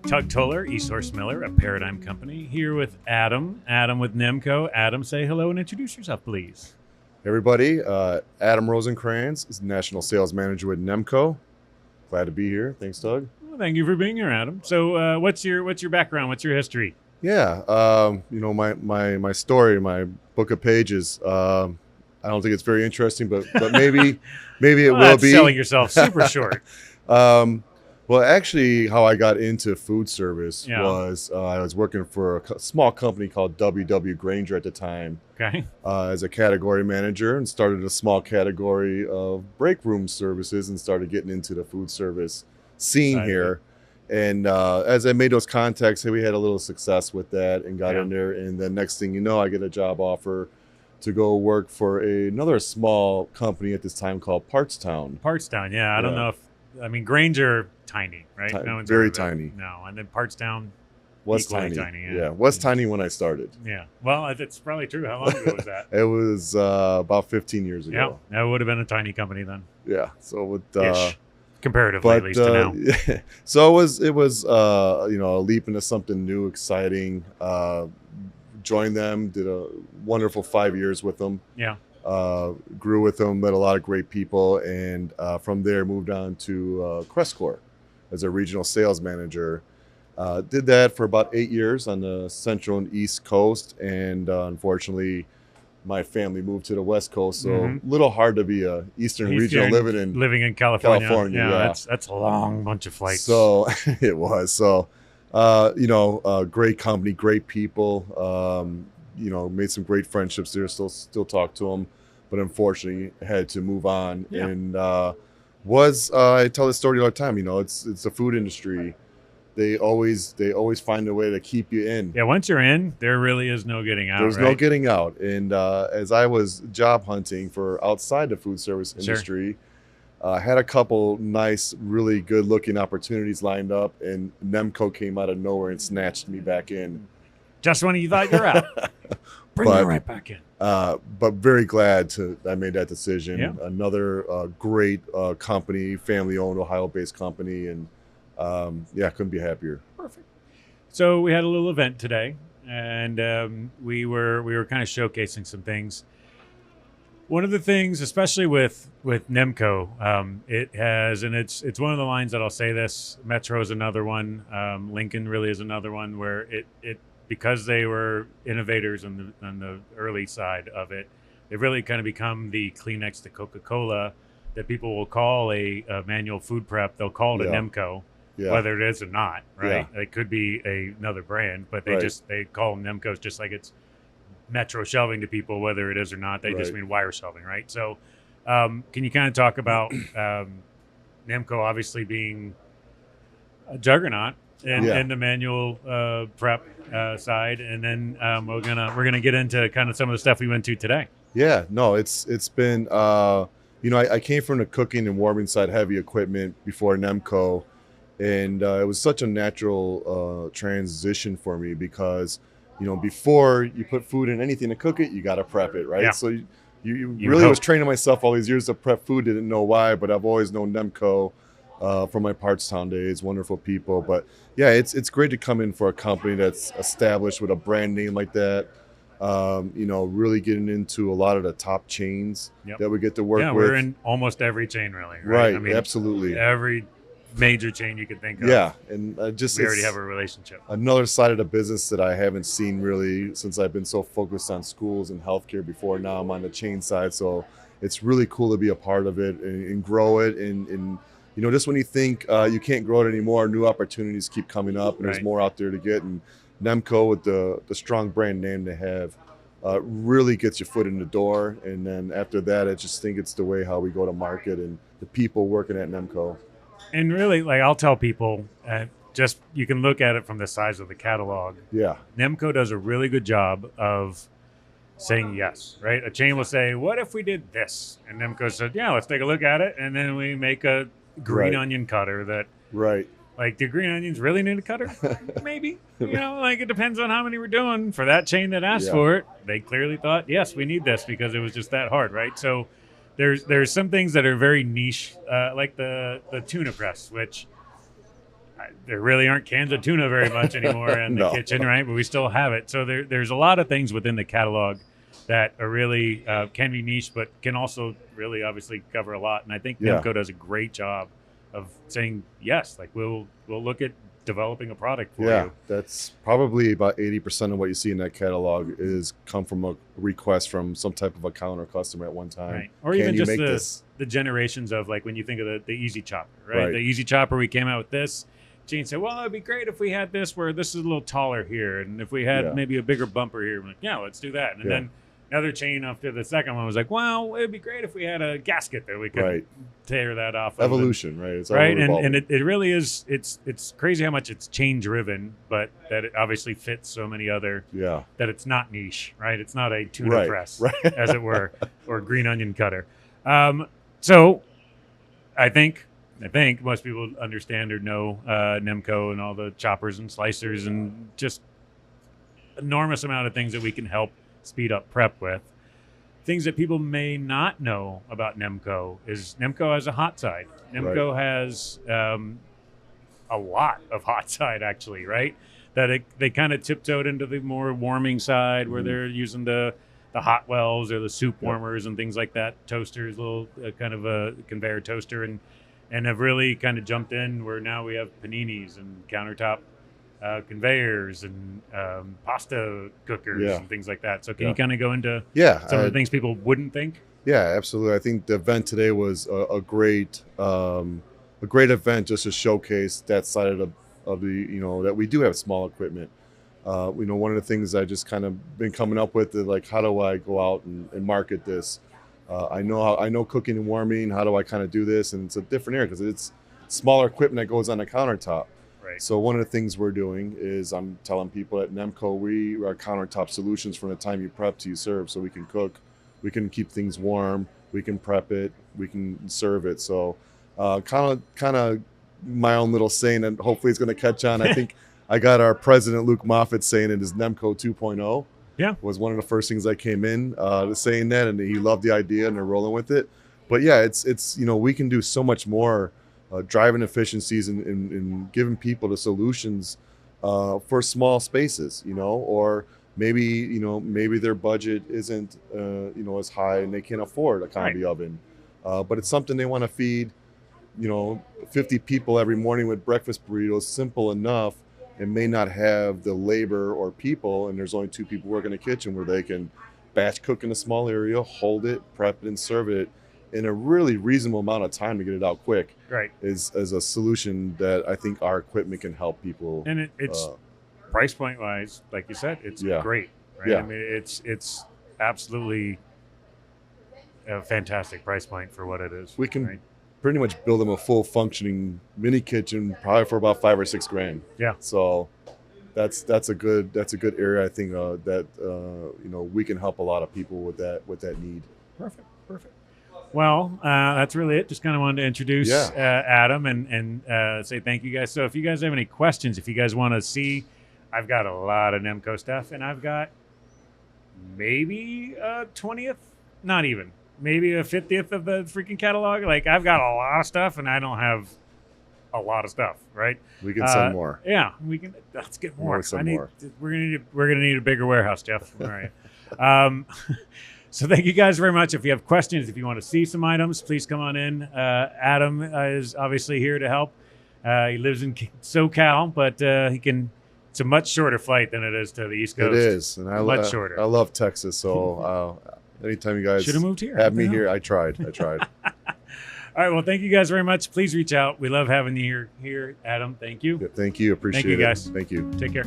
Tug Toller, East Miller, a Paradigm Company, here with Adam. Adam with NEMCO. Adam, say hello and introduce yourself, please. Hey everybody, Adam Rosenkranz is National Sales Manager with NEMCO. Glad to be here. Thanks, Doug. Well, thank you for being here, Adam. So, what's your background? What's your history? Yeah, my story, my book of pages. I don't think it's very interesting, but maybe it will be. Selling yourself super short. Well, actually, how I got into food service Yeah. was I was working for a small company called W.W. Granger at the time. Okay. As a category manager, and started a small category of break room services and started getting into the food service scene here. And as I made those contacts, we had a little success with that and got in there. And then next thing you know, I get a job offer to go work for another small company at this time called Partstown. Partstown, yeah. I don't know if, Granger, tiny, right? No one's very heard of it. tiny. No, and then Partstown Was equally tiny. Yeah, was tiny when I started. Yeah. Well, it's probably true. How long ago was that? It was about 15 years ago. Yeah, that would have been a tiny company then. Yeah. So with Ish. Comparatively, at least to now. So it was a leap into something new, exciting. Joined them, did a wonderful 5 years with them. Yeah. Grew with them, met a lot of great people, and from there moved on to Crestcore as a regional sales manager. Did that for about 8 years on the Central and East Coast, and unfortunately, my family moved to the West Coast, so a little hard to be a Eastern regional living in California. Yeah. That's a long bunch of flights. So it was. So, great company, great people. Made some great friendships there. Still talk to them, but unfortunately had to move on. Yeah. And I tell this story all the time. It's the food industry. They always find a way to keep you in. Yeah, once you're in, there really is no getting out. There's no getting out. And as I was job hunting for outside the food service industry, had a couple nice, really good-looking opportunities lined up, and NEMCO came out of nowhere and snatched me back in. Just when you thought you're out, bring you right back in. But very glad I made that decision. Yeah. Another great company, family-owned, Ohio-based company, and couldn't be happier. Perfect. So we had a little event today, and we were kind of showcasing some things. One of the things, especially with NEMCO, it has, and it's one of the lines that I'll say this. Metro is another one. Lincoln really is another one where it because they were innovators on the early side of it, they've really kind of become the Kleenex to Coca-Cola that people will call a manual food prep. They'll call it a NEMCO. Yeah. Whether it is or not, right? Yeah. It could be another brand, but they call them NEMCOs just like it's Metro shelving to people, whether it is or not. They just mean wire shelving, right? So can you kind of talk about NEMCO obviously being a juggernaut in the manual prep side, and then we're gonna get into kind of some of the stuff we went to today. Yeah, no, it's been I came from the cooking and warming side, heavy equipment before NEMCO. And it was such a natural transition for me because, before you put food in anything to cook it, you got to prep it, right? Yeah. So you really was training myself all these years to prep food. Didn't know why, but I've always known NEMCO from my Partstown days. Wonderful people, but yeah, it's great to come in for a company that's established with a brand name like that. Really getting into a lot of the top chains that we get to work with. Yeah, we're in almost every chain, really. Right, absolutely. Every major chain you could think of. Yeah, and we already have a relationship. Another side of the business that I haven't seen really since I've been so focused on schools and healthcare before. Now I'm on the chain side, so it's really cool to be a part of it and grow it. And just when you think you can't grow it anymore, new opportunities keep coming up, and there's more out there to get. And NEMCO, with the strong brand name they have, really gets your foot in the door. And then after that, I just think it's the way how we go to market and the people working at NEMCO. And really, I'll tell people, you can look at it from the size of the catalog. Yeah. NEMCO does a really good job of saying yes, right? A chain will say, what if we did this? And NEMCO said, yeah, let's take a look at it. And then we make a green onion cutter that, do green onions really need a cutter? Maybe. It depends on how many we're doing. For that chain that asked for it, they clearly thought, yes, we need this because it was just that hard, right? So there's some things that are very niche, like the tuna press, which there really aren't cans of tuna very much anymore in the No. kitchen, right? But we still have it. So there's a lot of things within the catalog that are really can be niche, but can also really obviously cover a lot. And I think Yeah. NEMCO does a great job of saying yes, like we'll look at developing a product for Yeah, you. that's probably about 80% of what you see in that catalog is come from a request from some type of account or customer at one time. Right. Or Can even you just make this? the generations of like when you think of the Easy Chopper, right? Right. The Easy Chopper, we came out with this. Gene said, well, it'd be great if we had this where this is a little taller here. And if we had Yeah. maybe a bigger bumper here, I'm like, yeah, let's do that. And Yeah. then another chain after the second one was like, well, it'd be great if we had a gasket that we could Right. tear that off of. Evolution, right? It's Right. ever And evolving. it really is, it's crazy how much it's chain driven, but that it obviously fits so many other, Yeah. that it's not niche, right? It's not a tuna Right, press, right. as it were, or green onion cutter. So I think most people understand or know NEMCO and all the choppers and slicers and just enormous amount of things that we can help speed up prep with. Things that people may not know about NEMCO is NEMCO has a hot side. NEMCO has a lot of hot side, actually, right? That they kind of tiptoed into the more warming side where they're using the hot wells or the soup warmers and things like that. Toasters, little kind of a conveyor toaster, and have really kind of jumped in where now we have paninis and countertop conveyors and pasta cookers and things like that. So can you kind of go into some of the things people wouldn't think? Yeah, absolutely. I think the event today was a great event just to showcase that side of the that we do have small equipment. One of the things I just kind of been coming up with is like, how do I go out and market this? I know cooking and warming. How do I kind of do this? And it's a different area because it's smaller equipment that goes on the countertop. Right. So one of the things we're doing is I'm telling people at NEMCO we are countertop solutions from the time you prep to you serve. So we can cook, we can keep things warm, we can prep it, we can serve it. So kind of my own little saying, and hopefully it's going to catch on. I think I got our president Luke Moffett saying it is NEMCO 2.0. Yeah, was one of the first things I came in saying that, and he loved the idea and they're rolling with it. But yeah, it's we can do so much more. Driving efficiencies and giving people the solutions for small spaces, or maybe their budget isn't as high and they can't afford a combi oven, but it's something they want to feed 50 people every morning with breakfast burritos, simple enough, and may not have the labor or people, and there's only 2 people working in the kitchen where they can batch cook in a small area, hold it, prep it, and serve it in a really reasonable amount of time to get it out quick. right. Is a solution that I think our equipment can help people. And it's price point wise, like you said, it's great, right? Yeah. I mean, it's absolutely a fantastic price point for what it is. We can right? pretty much build them a full functioning mini kitchen probably for about $5,000 or $6,000. Yeah. So that's a good area. I think that we can help a lot of people with that need. Perfect. Well, that's really it. Just kind of wanted to introduce Adam and say thank you guys. So if you guys have any questions, if you guys want to see, I've got a lot of NEMCO stuff, and I've got maybe a 20th, not even, maybe a 50th of the freaking catalog. Like I've got a lot of stuff, and I don't have a lot of stuff, right? We can send more. Yeah, we can. Let's get more. More. We're gonna need a bigger warehouse, Jeff. All right. So thank you guys very much. If you have questions, if you want to see some items, please come on in. Adam is obviously here to help. He lives in SoCal, but it's a much shorter flight than it is to the East Coast. It is, and much shorter. I love Texas, so anytime you guys should have moved here. Have me here. I tried. All right. Well, thank you guys very much. Please reach out. We love having you here, Adam. Thank you. Yeah, thank you. Appreciate it. Thank you, guys. Thank you. Take care.